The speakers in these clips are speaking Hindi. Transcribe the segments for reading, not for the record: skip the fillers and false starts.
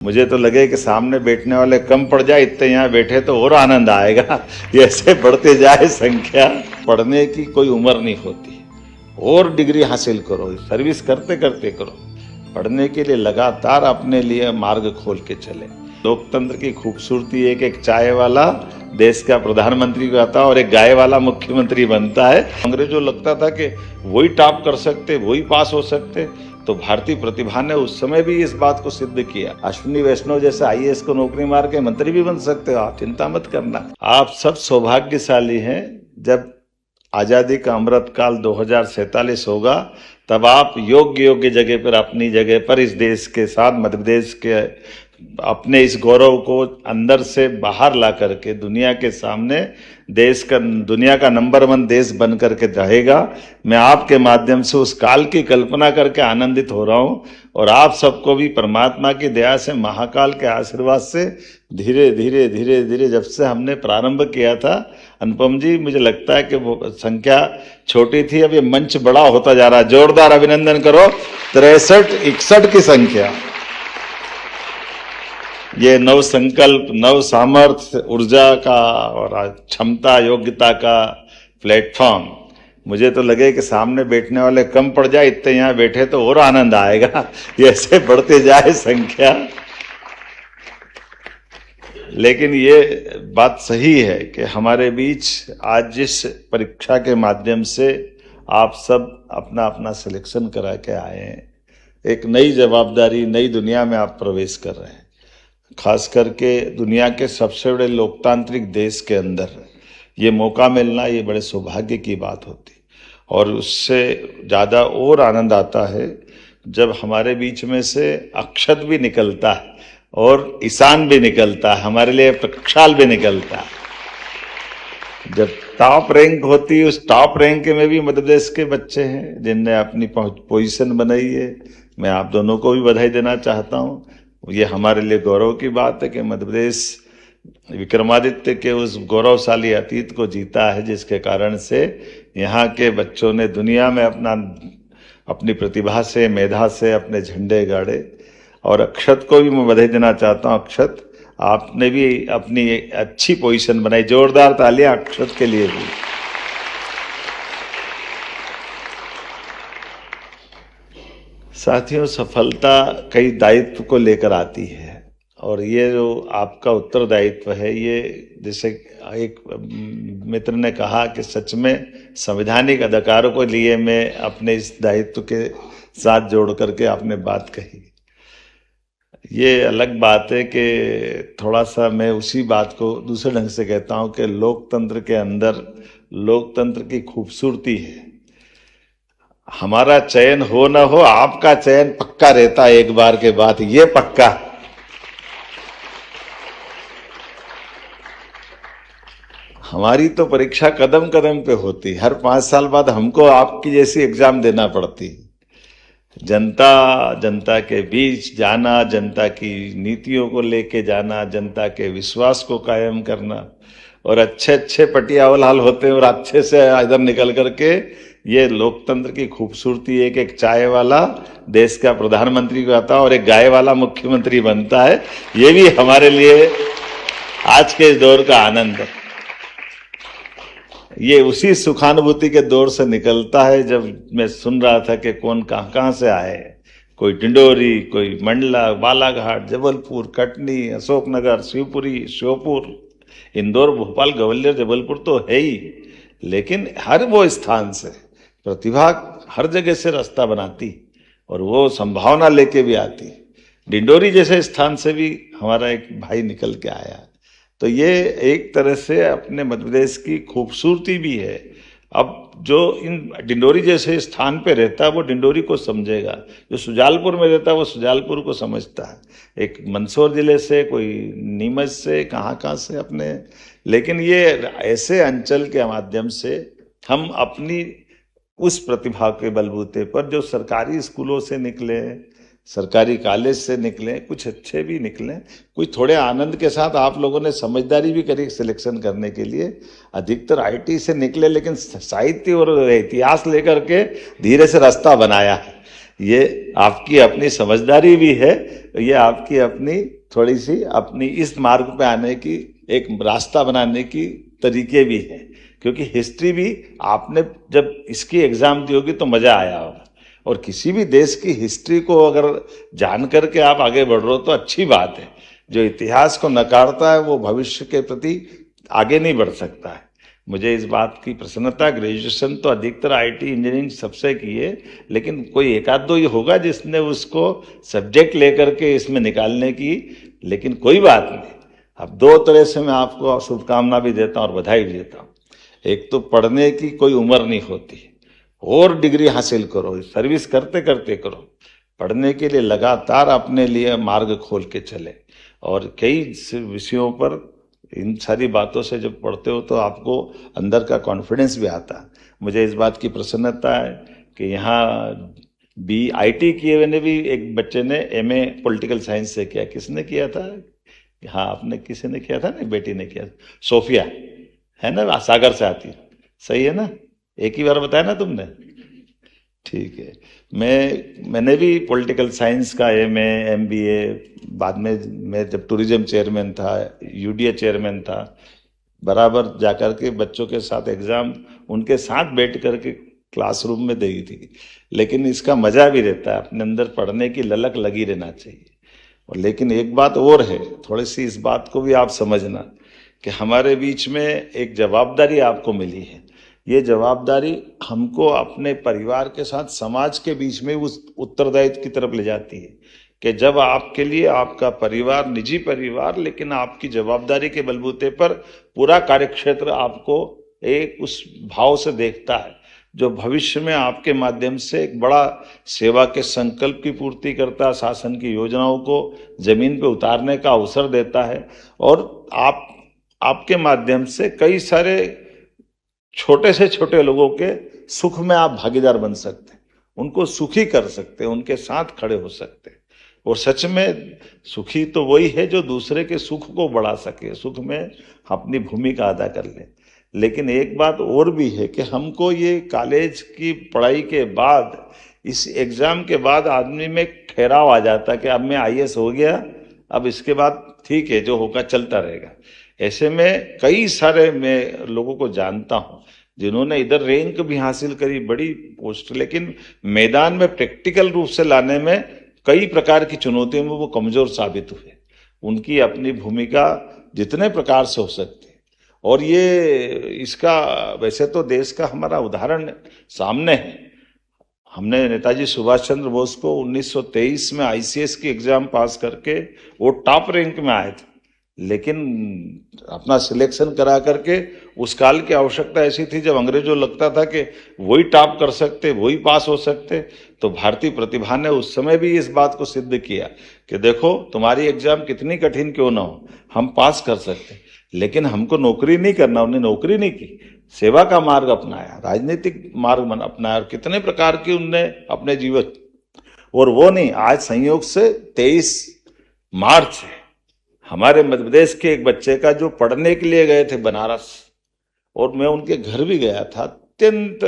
मुझे तो लगे कि सामने बैठने वाले कम पड़ जाए, इतने यहाँ बैठे तो और आनंद आएगा। ये ऐसे बढ़ते जाए संख्या। पढ़ने की कोई उम्र नहीं होती, और डिग्री हासिल करो, सर्विस करते करते करो। पढ़ने के लिए लगातार अपने लिए मार्ग खोल के चले। लोकतंत्र की खूबसूरती है कि एक चाय वाला देश का प्रधानमंत्री बनता है और एक गाय वाला मुख्यमंत्री बनता है। अंग्रेजों लगता था कि वही टॉप कर सकते, वही पास हो सकते, तो भारतीय प्रतिभा ने उस समय भी इस बात को सिद्ध किया। अश्विनी वैष्णव जैसे आईएएस को नौकरी मार के मंत्री भी बन सकते हो, आप चिंता मत करना। आप सब सौभाग्यशाली हैं। जब आजादी का अमृत काल 2047 होगा, तब आप योग्य जगह पर, अपनी जगह पर, इस देश के साथ, मध्य प्रदेश के अपने इस गौरव को अंदर से बाहर ला करके दुनिया के सामने दुनिया का नंबर 1 देश बन करके रहेगा। मैं आपके माध्यम से उस काल की कल्पना करके आनंदित हो रहा हूं, और आप सबको भी परमात्मा की दया से, महाकाल के आशीर्वाद से धीरे धीरे जब से हमने प्रारंभ किया था, अनुपम जी, मुझे लगता है कि वो संख्या छोटी थी, अब ये मंच बड़ा होता जा रहा है। जोरदार अभिनंदन करो। 63-61 की संख्या। ये नव संकल्प, नव सामर्थ्य, ऊर्जा का और क्षमता, योग्यता का प्लेटफॉर्म। मुझे तो लगे कि सामने बैठने वाले कम पड़ जाए, इतने यहाँ बैठे तो और आनंद आएगा। ये ऐसे बढ़ते जाए संख्या। लेकिन ये बात सही है कि हमारे बीच आज जिस परीक्षा के माध्यम से आप सब अपना अपना सिलेक्शन करा के आए हैं, एक नई जवाबदारी, नई दुनिया में आप प्रवेश कर रहे हैं। खास करके दुनिया के सबसे बड़े लोकतांत्रिक देश के अंदर ये मौका मिलना, ये बड़े सौभाग्य की बात होती। और उससे ज़्यादा और आनंद आता है जब हमारे बीच में से अक्षत भी निकलता है और ईशान भी निकलता है, हमारे लिए प्रक्षाल भी निकलता है। जब टॉप रैंक होती है, उस टॉप रैंक में भी मध्य प्रदेश के बच्चे हैं जिनने अपनी पोजीशन बनाई है। मैं आप दोनों को भी बधाई देना चाहता हूँ। ये हमारे लिए गौरव की बात है कि मध्य प्रदेश विक्रमादित्य के उस गौरवशाली अतीत को जीता है, जिसके कारण से यहाँ के बच्चों ने दुनिया में अपनी प्रतिभा से, मेधा से अपने झंडे गाड़े। और अक्षत को भी मैं बधाई देना चाहता हूँ। अक्षत, आपने भी अपनी अच्छी पोजीशन बनाई। जोरदार तालियां अक्षत के लिए भी। साथियों, सफलता कई दायित्व को लेकर आती है, और ये जो आपका उत्तरदायित्व है, ये जैसे एक मित्र ने कहा कि सच में संवैधानिक अधिकारों को लिए मैं अपने इस दायित्व के साथ जोड़ करके आपने बात कही। ये अलग बात है कि थोड़ा सा मैं उसी बात को दूसरे ढंग से कहता हूं कि लोकतंत्र के अंदर लोकतंत्र की खूबसूरती है। हमारा चयन हो ना हो, आपका चयन पक्का रहता है एक बार के बाद, ये पक्का। हमारी तो परीक्षा कदम कदम पे होती, हर 5 साल बाद हमको आपकी जैसी एग्जाम देना पड़ती। जनता के बीच जाना, जनता की नीतियों को लेके जाना, जनता के विश्वास को कायम करना, और अच्छे पटियावल हाल होते हैं और अच्छे से इधर निकल करके ये लोकतंत्र की खूबसूरती है कि एक चाय वाला देश का प्रधानमंत्री बनता है और एक गाय वाला मुख्यमंत्री बनता है। ये भी हमारे लिए आज के इस दौर का आनंद है। ये उसी सुखानुभूति के दौर से निकलता है जब मैं सुन रहा था कि कौन कहां से आए। कोई डिंडोरी, कोई मंडला, बालाघाट, जबलपुर, कटनी, अशोकनगर, शिवपुरी, श्योपुर, इंदौर, भोपाल, ग्वालियर, जबलपुर तो है ही, लेकिन हर वो स्थान से प्रतिभा हर जगह से रास्ता बनाती और वो संभावना लेके भी आती। डिंडोरी जैसे स्थान से भी हमारा एक भाई निकल के आया। तो ये एक तरह से अपने मध्य प्रदेश की खूबसूरती भी है। अब जो इन डिंडोरी जैसे स्थान पे रहता है वो डिंडोरी को समझेगा, जो सुजालपुर में रहता है वो सुजालपुर को समझता है। एक मंदसौर जिले से, कोई नीमच से, कहाँ से अपने, लेकिन ये ऐसे अंचल के माध्यम से हम अपनी उस प्रतिभा के बलबूते पर, जो सरकारी स्कूलों से निकले, सरकारी कॉलेज से निकले, कुछ अच्छे भी निकले, कुछ थोड़े आनंद के साथ आप लोगों ने समझदारी भी करी सिलेक्शन करने के लिए, अधिकतर आईटी से निकले, लेकिन साहित्य और इतिहास लेकर के धीरे से रास्ता बनाया है। ये आपकी अपनी समझदारी भी है, ये आपकी अपनी थोड़ी सी अपनी इस मार्ग पे आने की एक रास्ता बनाने की तरीके भी है। क्योंकि हिस्ट्री भी आपने जब इसकी एग्जाम दी होगी तो मजा आया होगा, और किसी भी देश की हिस्ट्री को अगर जान करके आप आगे बढ़ रहे हो तो अच्छी बात है। जो इतिहास को नकारता है वो भविष्य के प्रति आगे नहीं बढ़ सकता है। मुझे इस बात की प्रसन्नता, ग्रेजुएशन तो अधिकतर आईटी इंजीनियरिंग सबसे की है, लेकिन कोई एक आध दो ही होगा जिसने उसको सब्जेक्ट लेकर के इसमें निकालने की, लेकिन कोई बात नहीं। अब दो तरह से मैं आपको शुभकामना भी देता हूँ और बधाई भी देता हूँ। एक तो पढ़ने की कोई उम्र नहीं होती, और डिग्री हासिल करो, सर्विस करते करते करो, पढ़ने के लिए लगातार अपने लिए मार्ग खोल के चले। और कई विषयों पर इन सारी बातों से जब पढ़ते हो तो आपको अंदर का कॉन्फिडेंस भी आता है। मुझे इस बात की प्रसन्नता है कि यहाँ आईटी किए हुए ने भी एक बच्चे ने एमए पॉलिटिकल साइंस से किया। किसने किया था? हाँ, आपने किसी ने किया था ना, बेटी ने किया, सोफिया है ना, सागर से आती, सही है ना? एक ही बार बताया ना तुमने? ठीक है। मैंने भी पॉलिटिकल साइंस का एमए एमबीए, बाद में मैं जब टूरिज्म चेयरमैन था, यूडीए चेयरमैन था, बराबर जाकर के बच्चों के साथ एग्जाम उनके साथ बैठ करके क्लासरूम में दी थी। लेकिन इसका मजा भी रहता है, अपने अंदर पढ़ने की ललक लगी रहना चाहिए। और लेकिन एक बात और है, थोड़ी सी इस बात को भी आप समझना कि हमारे बीच में एक जवाबदारी आपको मिली है। ये जवाबदारी हमको अपने परिवार के साथ समाज के बीच में उस उत्तरदायित्व की तरफ ले जाती है कि जब आपके लिए आपका परिवार, निजी परिवार, लेकिन आपकी जवाबदारी के बलबूते पर पूरा कार्यक्षेत्र आपको एक उस भाव से देखता है जो भविष्य में आपके माध्यम से एक बड़ा सेवा के संकल्प की पूर्ति करता है, शासन की योजनाओं को जमीन पे उतारने का अवसर देता है, और आपके माध्यम से कई सारे छोटे से छोटे लोगों के सुख में आप भागीदार बन सकते हैं, उनको सुखी कर सकते हैं, उनके साथ खड़े हो सकते हैं। और सच में सुखी तो वही है जो दूसरे के सुख को बढ़ा सके, सुख में अपनी भूमिका अदा कर ले। लेकिन एक बात और भी है कि हमको ये कॉलेज की पढ़ाई के बाद, इस एग्जाम के बाद आदमी में ठहराव आ जाता है कि अब मैं आईएएस हो गया, अब इसके बाद ठीक है जो होगा चलता रहेगा। ऐसे में कई सारे मैं लोगों को जानता हूं जिन्होंने इधर रैंक भी हासिल करी, बड़ी पोस्ट, लेकिन मैदान में प्रैक्टिकल रूप से लाने में कई प्रकार की चुनौतियों में वो कमजोर साबित हुए। उनकी अपनी भूमिका जितने प्रकार से हो सकती है। और ये इसका वैसे तो देश का हमारा उदाहरण सामने है। हमने नेताजी सुभाष चंद्र बोस को 1923 में आईसीएस की एग्जाम पास करके वो टॉप रैंक में आए थे, लेकिन अपना सिलेक्शन करा करके उस काल की आवश्यकता ऐसी थी जब अंग्रेजों लगता था कि वही टॉप कर सकते, वही पास हो सकते, तो भारतीय प्रतिभा ने उस समय भी इस बात को सिद्ध किया कि देखो तुम्हारी एग्जाम कितनी कठिन क्यों ना हो, हम पास कर सकते। लेकिन हमको नौकरी नहीं करना, उन्हें नौकरी नहीं की, सेवा का मार्ग अपनाया, राजनीतिक मार्ग अपनाया, और कितने प्रकार की उनने अपने जीवन। और वो नहीं, आज संयोग से 23 मार्च है, हमारे मध्य प्रदेश के एक बच्चे का जो पढ़ने के लिए गए थे बनारस, और मैं उनके घर भी गया था। अत्यंत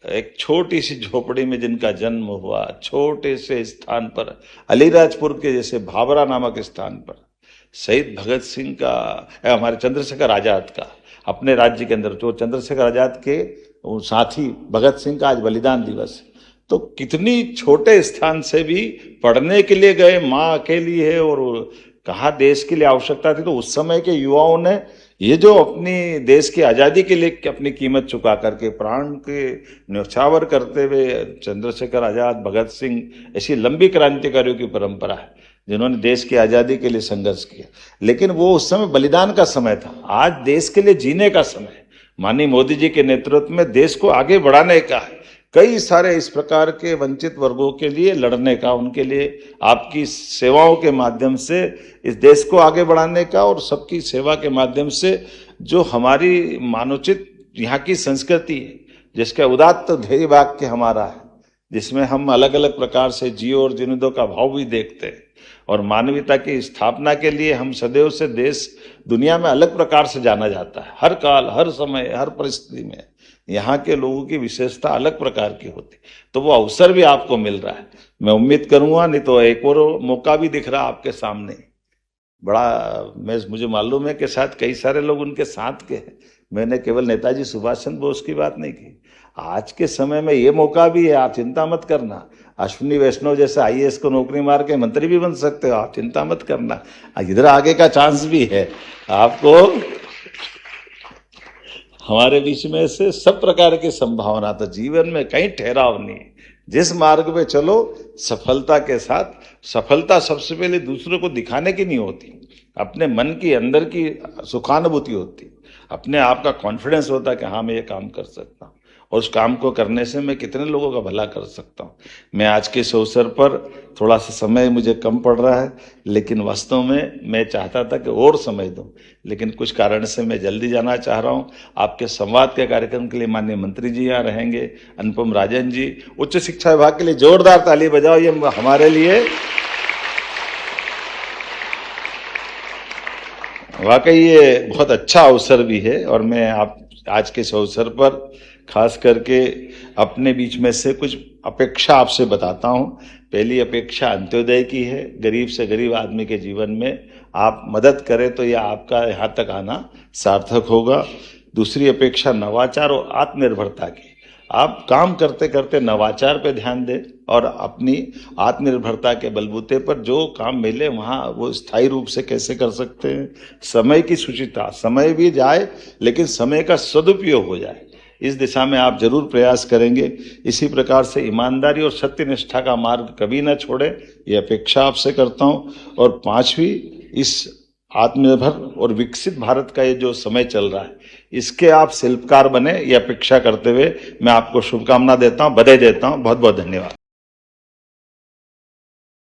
एक छोटी सी झोपड़ी में जिनका जन्म हुआ, छोटे से स्थान पर, अलीराजपुर के जैसे भाबरा नामक स्थान पर, शहीद भगत सिंह का, हमारे चंद्रशेखर आजाद का, अपने राज्य के अंदर जो चंद्रशेखर आजाद के साथी भगत सिंह का आज बलिदान दिवस है। तो कितनी छोटे स्थान से भी पढ़ने के लिए गए, माँ अकेली है, और कहा देश के लिए आवश्यकता थी। तो उस समय के युवाओं ने ये जो अपनी देश की आज़ादी के लिए अपनी कीमत चुका करके प्राण के न्यौछावर करते हुए, चंद्रशेखर आजाद, भगत सिंह, ऐसी लंबी क्रांतिकारियों की परंपरा है जिन्होंने देश की आज़ादी के लिए संघर्ष किया। लेकिन वो उस समय बलिदान का समय था, आज देश के लिए जीने का समय। माननीय मोदी जी के नेतृत्व में देश को आगे बढ़ाने का है, कई सारे इस प्रकार के वंचित वर्गों के लिए लड़ने का, उनके लिए आपकी सेवाओं के माध्यम से इस देश को आगे बढ़ाने का, और सबकी सेवा के माध्यम से जो हमारी मानवोचित यहाँ की संस्कृति है, जिसका उदात्त ध्येय वाक्य हमारा है, जिसमें हम अलग अलग प्रकार से जियो और जीने दो का भाव भी देखते हैं, और मानवीयता की स्थापना के लिए हम सदैव से देश दुनिया में अलग प्रकार से जाना जाता है, हर काल, हर समय, हर परिस्थिति में। यहाँ के लोगों की विशेषता अलग प्रकार की होती, तो वो अवसर भी आपको मिल रहा है। मैं उम्मीद करूंगा, नहीं तो एक और मौका भी दिख रहा आपके सामने बड़ा। मुझे मालूम है कि शायद कई सारे लोग उनके साथ के हैं। मैंने केवल नेताजी सुभाष चंद्र बोस की बात नहीं की, आज के समय में ये मौका भी है, आप चिंता मत करना। अश्विनी वैष्णव जैसे आईएएस को नौकरी मार के मंत्री भी बन सकते हो, आप चिंता मत करना। इधर आगे का चांस भी है आपको। हमारे बीच में से सब प्रकार की संभावना, तो जीवन में कहीं ठहराव नहीं है। जिस मार्ग पे चलो सफलता के साथ, सफलता सबसे पहले दूसरों को दिखाने की नहीं होती, अपने मन की अंदर की सुखानुभूति होती, अपने आप का कॉन्फिडेंस होता है कि हाँ मैं ये काम कर सकता हूँ, और उस काम को करने से मैं कितने लोगों का भला कर सकता हूँ। मैं आज के इस अवसर पर थोड़ा सा समय मुझे कम पड़ रहा है, लेकिन वास्तव में मैं चाहता था कि और समय दूं, लेकिन कुछ कारण से मैं जल्दी जाना चाह रहा हूँ। आपके संवाद के कार्यक्रम के लिए माननीय मंत्री जी यहाँ रहेंगे, अनुपम राजन जी। उच्च शिक्षा विभाग के लिए जोरदार ताली बजाओ, ये हमारे लिए वाकई ये बहुत अच्छा अवसर भी है। और मैं आप आज के इस अवसर पर खास करके अपने बीच में से कुछ अपेक्षा आपसे बताता हूं। पहली अपेक्षा अंत्योदय की है, गरीब से गरीब आदमी के जीवन में आप मदद करें तो यह आपका यहाँ तक आना सार्थक होगा। दूसरी अपेक्षा नवाचार और आत्मनिर्भरता की, आप काम करते करते नवाचार पे ध्यान दें और अपनी आत्मनिर्भरता के बलबूते पर जो काम मिले वहाँ वो स्थायी रूप से कैसे कर सकते हैं। समय की सुचिता, समय भी जाए लेकिन समय का सदुपयोग हो जाए, इस दिशा में आप जरूर प्रयास करेंगे। इसी प्रकार से ईमानदारी और सत्यनिष्ठा का मार्ग कभी न छोड़े, ये अपेक्षा आपसे करता हूँ। और पांचवी, इस आत्मनिर्भर और विकसित भारत का ये जो समय चल रहा है, इसके आप शिल्पकार बने, ये अपेक्षा करते हुए मैं आपको शुभकामना देता हूँ, बधाई देता हूँ। बहुत बहुत धन्यवाद।